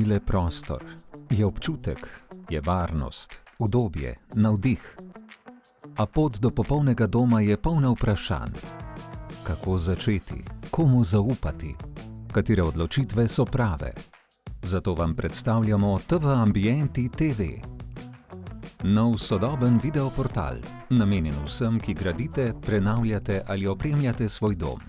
le prostor, je občutek, je varnost, udobje, navdih. A pot do popolnega doma je polna vprašanj. Kako začeti, komu zaupati, katere odločitve so prave? Zato vam predstavljamo TV Ambienti TV. Nov sodoben videoportal, namenjen vsem, ki gradite, prenavljate ali opremljate svoj dom.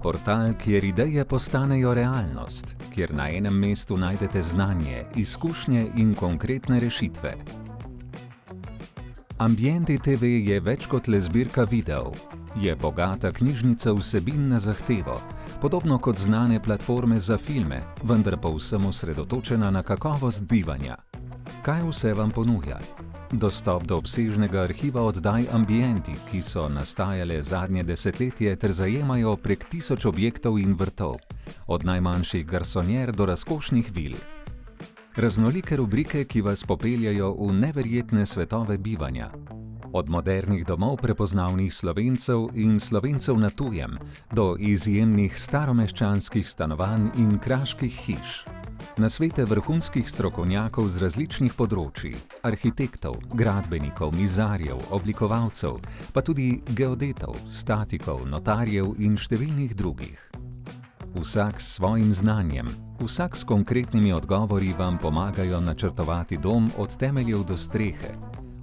Portal, kjer ideje postanejo realnost, kjer na enem mestu najdete znanje, izkušnje in konkretne rešitve. Ambienti TV je več kot le zbirka videov. Je bogata knjižnica vsebin na zahtevo, podobno kot znane platforme za filme, vendar pa vsem osredotočena na kakovost bivanja. Kaj vse vam ponuja? Dostop do obsežnega arhiva oddaj Ambienti, ki so nastajale zadnje desetletje ter zajemajo prek 1000 objektov in vrtov, od najmanjših garsonjer do razkošnih vil. Raznolike rubrike, ki vas popeljajo v neverjetne svetove bivanja. Od modernih domov prepoznavnih Slovencev in Slovencev na tujem, do izjemnih staromeščanskih stanovanj in kraških hiš. Nasvete vrhunskih strokovnjakov z različnih področij, arhitektov, gradbenikov, mizarjev, oblikovalcev, pa tudi geodetov, statikov, notarjev in številnih drugih. Vsak s svojim znanjem, vsak s konkretnimi odgovori vam pomagajo načrtovati dom od temeljev do strehe,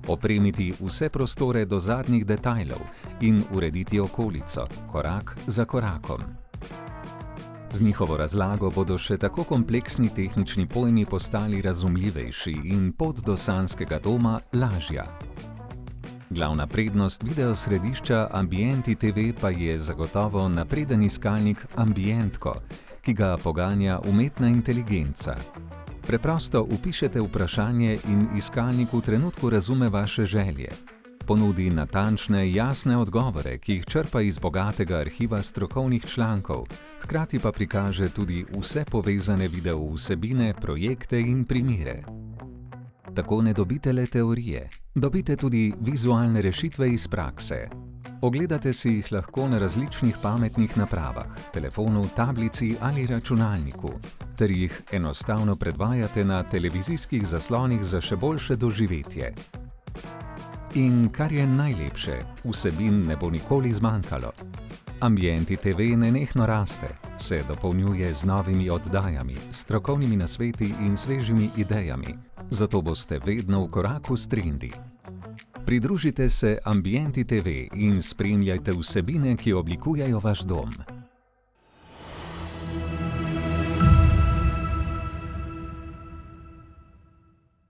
opremiti vse prostore do zadnjih detajlov in urediti okolico, korak za korakom. Z njihovo razlago bodo še tako kompleksni tehnični pojmi postali razumljivejši in pot do sanjskega doma lažja. Glavna prednost videosredišča Ambienti TV pa je zagotovo napreden iskalnik Ambientko, ki ga poganja umetna inteligenca. Preprosto vpišete vprašanje in iskalnik v trenutku razume vaše želje. Ponudi natančne, jasne odgovore, ki jih črpa iz bogatega arhiva strokovnih člankov, hkrati pa prikaže tudi vse povezane video vsebine, projekte in primere. Tako ne dobite le teorije, dobite tudi vizualne rešitve iz prakse. Ogledate si jih lahko na različnih pametnih napravah, telefonu, tablici ali računalniku, ter jih enostavno predvajate na televizijskih zaslonih za še boljše doživetje. In kar je najlepše, vsebin ne bo nikoli zmanjkalo. Ambienti TV nenehno raste, se dopolnjuje z novimi oddajami, strokovnimi nasveti in svežimi idejami, zato boste vedno v koraku s trendi. Pridružite se Ambienti TV in spremljajte vsebine, ki oblikujejo vaš dom.